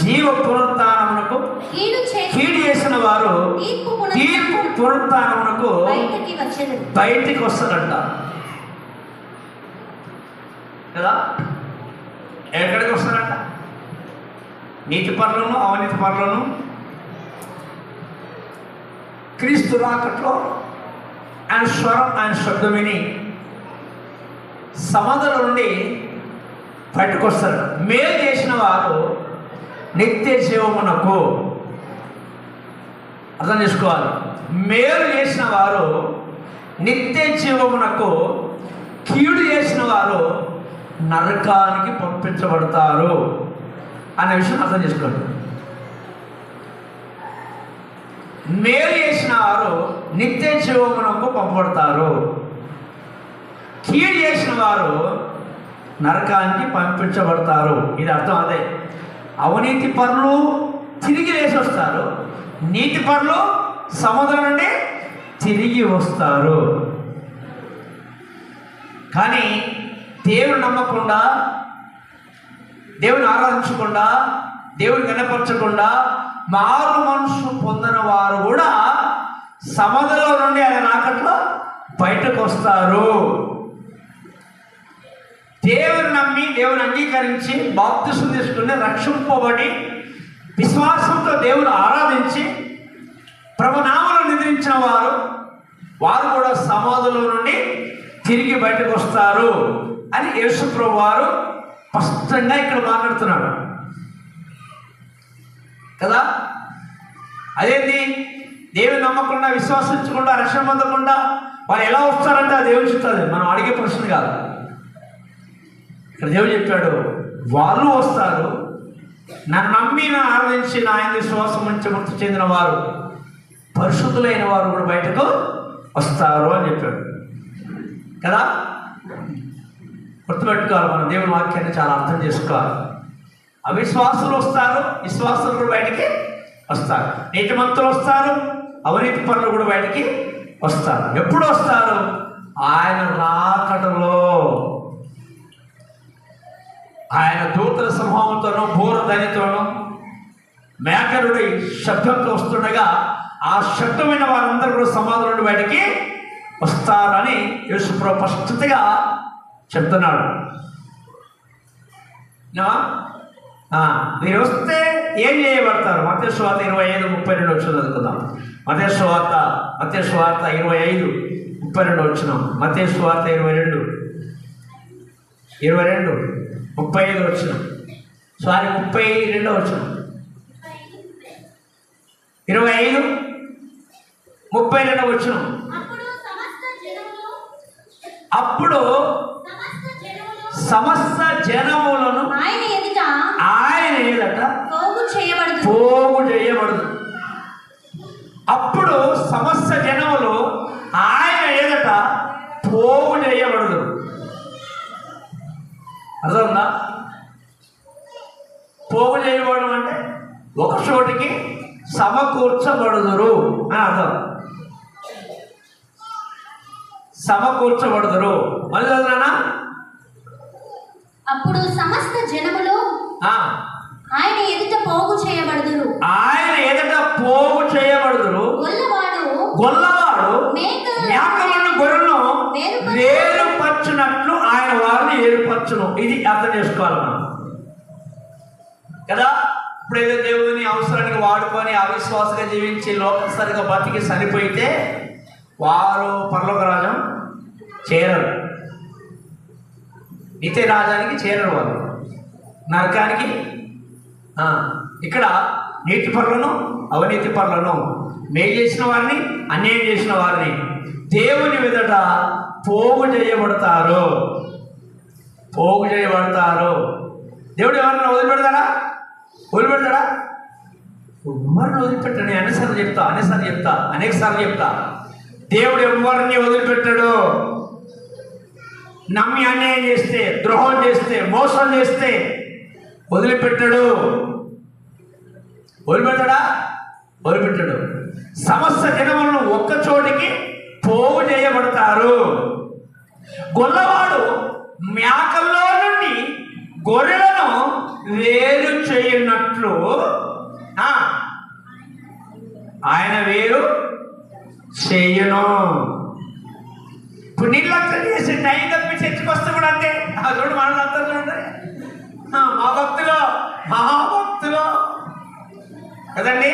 జీవ పునరుత్థానమునకు కీడు చేసిన వారు తీర్పు పునరుత్థానమునకు బయటికి వస్తారంట కదా. ఎక్కడికి వస్తారంట? నీతి పరులను అవినీతి పరులను క్రీస్తు రాకట్లో ఆయన స్వరం, ఆయన శబ్దం విని సమాధుల నుండి బయటకు వస్తారు. మేలు చేసిన వారు నిత్య జీవమునకు, అర్థం చేసుకోవాలి, మేలు చేసిన వారు నిత్య జీవమునకు, కీడు చేసిన వారు నరకానికి పంపించబడతారు అనే విషయం అర్థం చేసుకోండి. మేలు చేసిన వారు నిత్య జీవమునకు పంపబడతారు, కీడు చేసిన వారు నరకానికి పంపించబడతారు. ఇది అర్థం అదే. అవినీతి పరులు తిరిగి లేచి వస్తారు, నీతి పరులు సముద్రం నుండి తిరిగి వస్తారు. కానీ దేవుని నమ్మకుండా, దేవుని ఆరాధించకుండా, దేవుని కనపరచకుండా మారు మనసు పొందిన వారు కూడా సమాధిలో నుండి ఆయన రాకట్లో బయటకు వస్తారు. దేవుని నమ్మి, దేవుని అంగీకరించి, బాప్తిసం తీసుకుని రక్షింపబడి విశ్వాసంతో దేవుని ఆరాధించి ప్రభునామమును నిద్రించిన వారు కూడా సమాధిలో నుండి తిరిగి బయటకు వస్తారు అని యేసు ప్రభు వారు స్పష్టంగా ఇక్కడ మాట్లాడుతున్నాడు కదా. అదేంటి? దేవుని నమ్మకుండా, విశ్వాసించకుండా, రక్షణ పొందకుండా వాళ్ళు ఎలా వస్తారంటే అది దేవుని చెప్తుంది, మనం అడిగే ప్రశ్న కాదు. ఇక్కడ దేవుడు చెప్పాడు, వాళ్ళు వస్తారు, నన్ను నమ్మి నా ఆరాధించి నా ఆయన విశ్వాసం నుంచి మృతి చెందిన వారు, పరిశుద్ధులైన వారు కూడా బయటకు వస్తారు అని చెప్పాడు కదా. గుర్తుపెట్టుకోవాలి, మనం దేవుని వాక్యాన్ని చాలా అర్థం చేసుకోవాలి. అవిశ్వాసులు వస్తారు, విశ్వాసులు కూడా బయటికి వస్తారు. నీతిమంతులు వస్తారు, అవినీతి పనులు కూడా బయటికి వస్తారు. ఎప్పుడు వస్తారు? ఆయన రాకడలో, ఆయన దూతల సమూహంతోనూ బూరధ్వనితోనూ మేకరుడి శబ్దంతో వస్తుండగా ఆ శబ్దమైన వారందరూ కూడా సమాధుల నుండి బయటికి వస్తారని యేసుప్రభు స్పష్టతగా చెప్తున్నాడు. మీరు వస్తే ఏం చేయబడతారు? మత్తయి సువార్త 25:32 వచ్చిన చదువుకుందాం. మత్తయి సువార్త 25:32 వచ్చిన, మత్తయి సువార్త 22:35 వచ్చిన, సారీ 32 వచ్చిన, 25:32 వచ్చిన. అప్పుడు సమస్త జనములను ఆయన ఎదుట పోగు చేయబడదు. అప్పుడు సమస్త జనములు ఆయన ఎదుట పోగు చేయబడదు. అర్థందా? పోగు చేయబడడం అంటే ఒక చోటికి సమకూర్చబడుదురు అని అర్థం. సమకూర్చబడుదురు. మళ్ళీ చదువునా? అప్పుడు సమస్త జనములు ఆయన ఎదుట పోగు చేయబడుదురు. ఆయన ఎదుట పోగు చేయబడుదురు. గొల్లవాడు మేకలను గొర్రెలను వేరుపరచునట్లు ఆయన వారిని ఏర్పరచును. ఇది అర్థం చేసుకోవాలి మనం కదా. ఇప్పుడు ఏదో దేవుని అవసరానికి వాడుకొని అవిశ్వాసంగా జీవించి లోకసరిగా బతికి చనిపోయితే వారు పరలోక రాజ్యం చేరరు, నిత్య రాజ్యానికి చేరరు, వారు నరకానికి. ఇక్కడ నీతి పరులను అవినీతి పరులను, మేలు చేసిన వారిని అన్యాయం చేసిన వారిని దేవుని ఎదుట పోగు చేయబడతారు. పోగు చేయబడతారు. దేవుడు ఎవరిని వదిలిపెడతాడా? ఎవరిని వదిలిపెట్టాడు? అనేకసార్లు చెప్తా దేవుడు ఎవరిని వదిలిపెట్టాడు. నమ్మి అన్యాయం చేస్తే, ద్రోహం చేస్తే, మోసం చేస్తే వదిలిపెట్టాడు. వదిలిపెట్టాడు. సమస్త జనములను ఒక్క చోటికి పోగు చేయబడతారు. గొల్లవాడు మేకల్లో నుండి గొర్రెలను వేరు వేరు చేయనట్లు ఆయన వేరు చెయ్యను. ఇప్పుడు నిర్లక్ష్యం చేసి టైం తప్పి చర్చకు వస్తే కూడా అంతే. చూడు మన అర్థం చూడండి, మా భక్తులు మహాభక్తులు కదండి.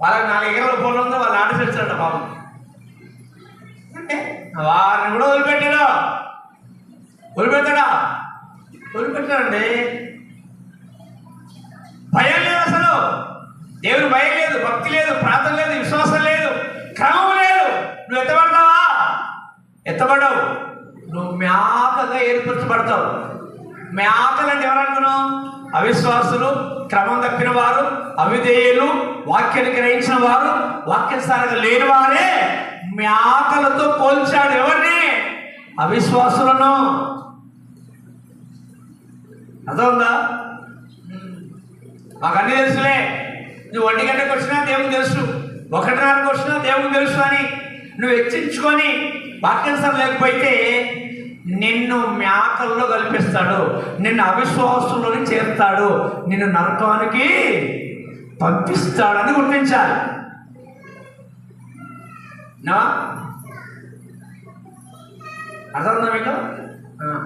వాళ్ళకి 4 ఎకరాల పొలం ఉందో వాళ్ళు ఆడపిస్తాడు బాబు అంటే వారిని కూడా వదిలిపెట్టాడు. వదిలిపెట్టాడండి. భయం లేదు, అసలు దేవుని భయం లేదు, భక్తి లేదు, ప్రార్థన లేదు, విశ్వాసం లేదు, క్రమం లేదు. నువ్వు ఎత్తబడతావా? ఎత్తబడవు. నువ్వు మేకగా ఏర్పరచబడతావు. మేకలు అంటే ఎవరు అనుకున్నావు? అవిశ్వాసులు, క్రమం తప్పిన వారు, అవిధేయులు, వాక్యాన్ని గ్రహించిన వారు, వాక్యసారంగా లేని వారే మేకలతో పోల్చాడు. ఎవరిని? అవిశ్వాసులను. అర్థమవుందా? మాకు అన్నీ తెలుసులే. నువ్వు 1 గంటకు వచ్చినా దేవునికి తెలుసు, 1:30కు వచ్చినా దేవునికి తెలుసు అని నువ్వు హెచ్చించుకొని వాక్యానుసారం లేకపోతే నిన్ను మేకల్లో కల్పిస్తాడు, నిన్ను అవిశ్వాసంలోని చేస్తాడు, నిన్ను నరకానికి పంపిస్తాడని గుర్తించాలి. అర్థం మీకు?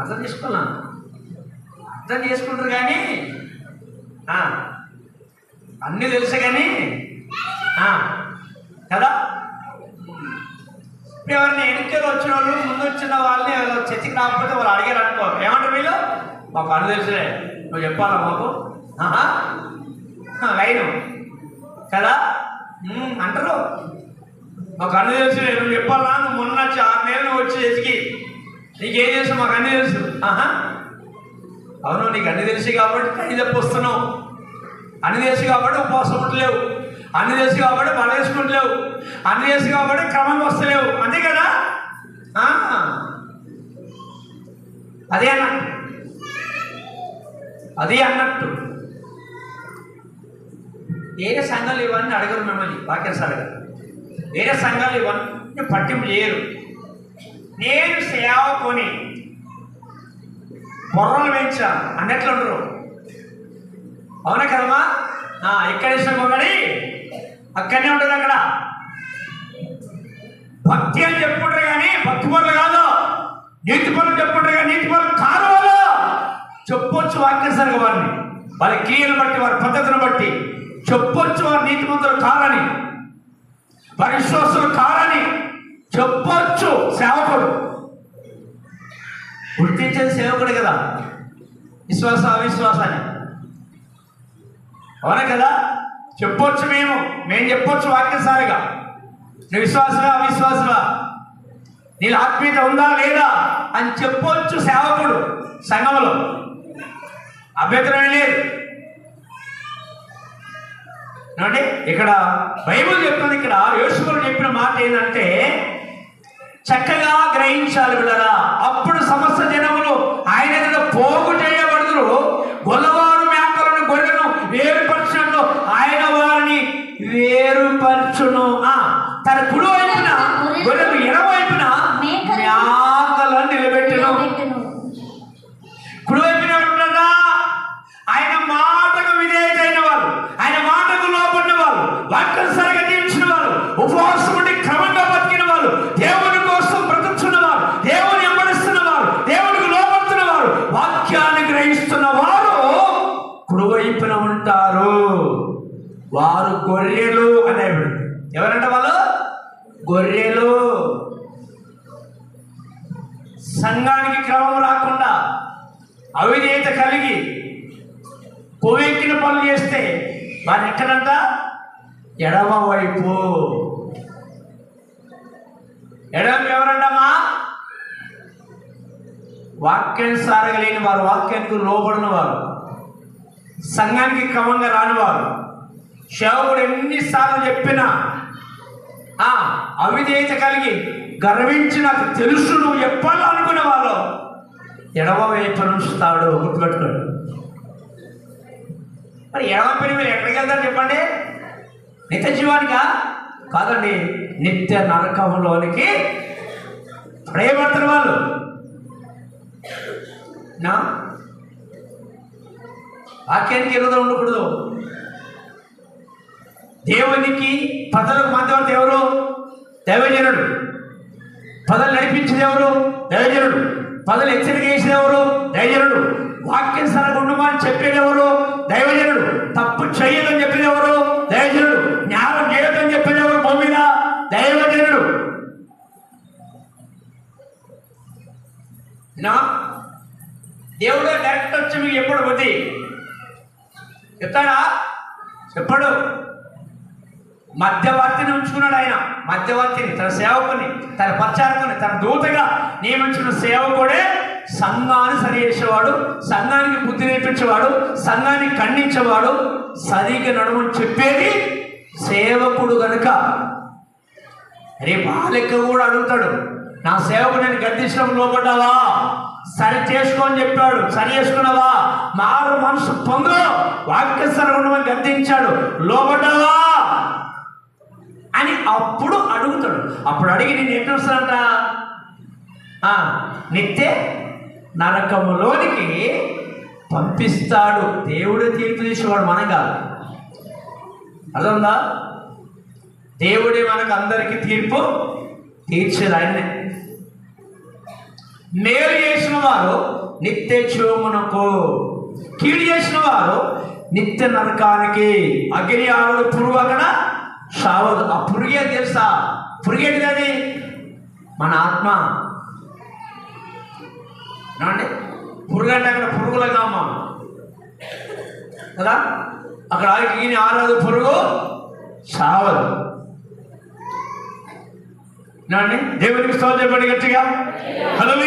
అర్థం చేసుకున్నాను, అర్థం చేసుకుంటారు కానీ అన్నీ తెలుసు కానీ కదా. ఇప్పుడు ఎవరిని వెనుకలు వచ్చిన వాళ్ళు, ముందు వచ్చిన వాళ్ళని చర్చికి రాకపోతే వాళ్ళు అడిగారు అనుకో, ఏమంటారు వీళ్ళు? మాకు అన్ని తెలుసులే, నువ్వు చెప్పాలా మాకు లైను కదా అంటారు. మాకు అన్ని తెలుసులే, నువ్వు చెప్పాలా, నువ్వు మొన్న 6 నెలలు వచ్చి చర్చికి నీకేం తెలుసు? మాకు అన్నీ తెలుసు. అవును, నీకు అన్ని తెలుసు కాబట్టి కై తప్పి వస్తున్నావు, అన్ని తెలుసు కాబట్టి ఉపవాసం ఉండలేవు, అన్ని తెలుసు కాబట్టి బల వేసుకుంటలేవు, అన్ని తెలుసు కాబట్టి క్రమంగా వస్తలేవు, అంతే కదా. అదే అన్నట్టు వేరే సంఘాలు ఇవన్నీ అడగరు మిమ్మల్ని, వాక్యసారిగా వేరే సంఘాలు ఇవన్నీ పట్టింపు చేయరు. నేను సేవకొని బొర్రలు పెంచాను అన్నట్లు ఉండరు. అవునా కదమ్మా? ఎక్కడ ఇష్టం ఒకటి అక్కడనే ఉంటుంది. అక్కడ భక్తి అని చెప్పుకుంటారు కానీ భక్తి పనులు కాదు, నీతి పనులు చెప్పుకుంటారు కానీ నీతి పనులు కాదు. వాళ్ళు చెప్పొచ్చు వాక్యసరిగా వారిని, వాళ్ళ క్రియను బట్టి, వారి పద్ధతిని బట్టి చెప్పొచ్చు వారు నీతిమంతులు కారని, వారి విశ్వాసులు కారని చెప్పొచ్చు. సేవకుడు గుర్తించేది సేవకుడు కదా, విశ్వాస అవిశ్వాసాన్ని. అవునా కదా? చెప్పొచ్చు, మేము చెప్పొచ్చు వాక్యసారిగా, నువ్వు విశ్వాసగా అవిశ్వాసగా, నీళ్ళ ఆత్మీయత ఉందా లేదా అని చెప్పొచ్చు సేవకుడు సంఘంలో. అభ్యంతరం లేదు. అంటే ఇక్కడ బైబిల్ చెప్తుంది, ఇక్కడ యేసుప్రభువు చెప్పిన మాట ఏంటంటే చక్కగా గ్రహించాలి బిడ్డలారా, అప్పుడు సమస్త జనములు ఆయన ఎదుట పోగు చేయబడుదురు. గొల్లవారు మేకలను గొర్రెలను వేరుపరచినట్లు ఆయన వారిని వేరుపరచును. తన కుడి వైపున గొర్రెలు ఎడమ వైపున మేకలను నిలబెట్టును. కుడి వైపున ఉన్నారా? ఆయన మాటకు విధేయులైన వారు, ఆయన మాటకు లోబడిన వారు, వాక్యం సరిగా జీవించిన వారు, ఉపవాసం ఉండి క్రమంగా బతికిన వారు, దేవుని కోసం బ్రతుకుతున్న వారు, దేవుని వెంబడిస్తున్న వారు, దేవునికి లోబడుతున్న వారు, వాక్యాన్ని గ్రహిస్తున్న వారు కుడివైపున ఉంటారు. వారు గొర్రెలు అనేవాడు. ఎవరంటే వాళ్ళు గొర్రెలు. సంఘానికి క్రమం రాకుండా అవిధేయత కలిగి కొవ్వెక్కిన పనులు చేస్తే వారు ఎక్కడంట? ఎడమ వైపు. ఎడమ ఎవరంటమ్మా? వాక్యానుసారంగా లేని వారు, వాక్యానికి లోబడిన వారు, సంఘానికి క్రమంగా రానివారు. సేవకుడు ఎన్నిసార్లు చెప్పినా అవిధేయత కలిగి గర్వించి నాకు తెలుసు నువ్వు చెప్పాలి అనుకునే వాళ్ళు ఎడమ వైపు ఉంచుతాడు. గుర్తుపెట్టుకోండి. మరి ఎడమ పని మీరు ఎక్కడికి వెళ్తారు చెప్పండి? నిత్య జీవానికా? కాదండి, నిత్య నరకంలోనికి పడేయబడతారు వాళ్ళు. వాక్యానికి విరోధం ఉండకూడదు. దేవునికి ప్రజలకు మధ్యవర్తి ఎవరు? దైవజనుడు. ప్రజలు నడిపించేది ఎవరు? దైవజనుడు. ప్రజలు హెచ్చరిక చేసేది ఎవరు? దైవజనుడు. వాక్యం సరగుండమా అని చెప్పేది ఎవరు? దైవజనుడు. తప్పు చేయదని చెప్పేది ఎవరు? దైవజనుడు. జ్ఞానం చేయదని చెప్పేది ఎవరు? భూమి మీద దైవజనుడు. దేవుడు డైరెక్ట్ వచ్చి మీకు ఎప్పుడు బుద్ధి చెప్తాడా? చెప్పడు. మధ్యవర్తిని ఉంచుకున్నాడు ఆయన. మధ్యవర్తిని, తన సేవకుని, తన పరిచారకుని, తన దూతగా నియమించిన సేవకుడే సంఘాన్ని సరి చేసేవాడు, సంఘానికి బుద్ధి నేర్పించేవాడు, సంఘాన్ని ఖండించేవాడు, సరిగా నడవని చెప్పేది సేవకుడు కనుక. రేపు ఆ లెక్క కూడా అడుగుతాడు, నా సేవకు నేను గద్దించడం లోపడ్డావా? సరి చేసుకొని చెప్పాడు, సరి చేసుకున్నావా? మారు మనసు పొందు, వాక్య సరగుణమని గద్దించాడు, లోపడ్డావా అని అప్పుడు అడుగుతాడు. అప్పుడు అడిగి నేను ఎట్లా వస్తానంట? నిత్య నరకములోనికి పంపిస్తాడు. దేవుడే తీర్పు తీసేవాడు, మనం కాదు. అర్థందా? దేవుడే మనకు అందరికీ తీర్పు తీర్చేది ఆయనే. మేలు చేసిన వారు నిత్య జీవమునకు, కీడు చేసిన వారు నిత్య నరకానికి. అగ్ని ఆరుడు పురుగు అక్కడ సావదు. ఆ పురుగే తెలుసా? పురుగేంటిది? అది మన ఆత్మ. ఏమండి? పురుగు అంటే అక్కడ పురుగులుగా అమ్మా కదా. అక్కడ అగ్ని ఆరదు, పురుగు సావదు. ఏమండి? దేవునికి స్తోత్రం చెప్పండి గట్టిగా. హల్లెలూయా.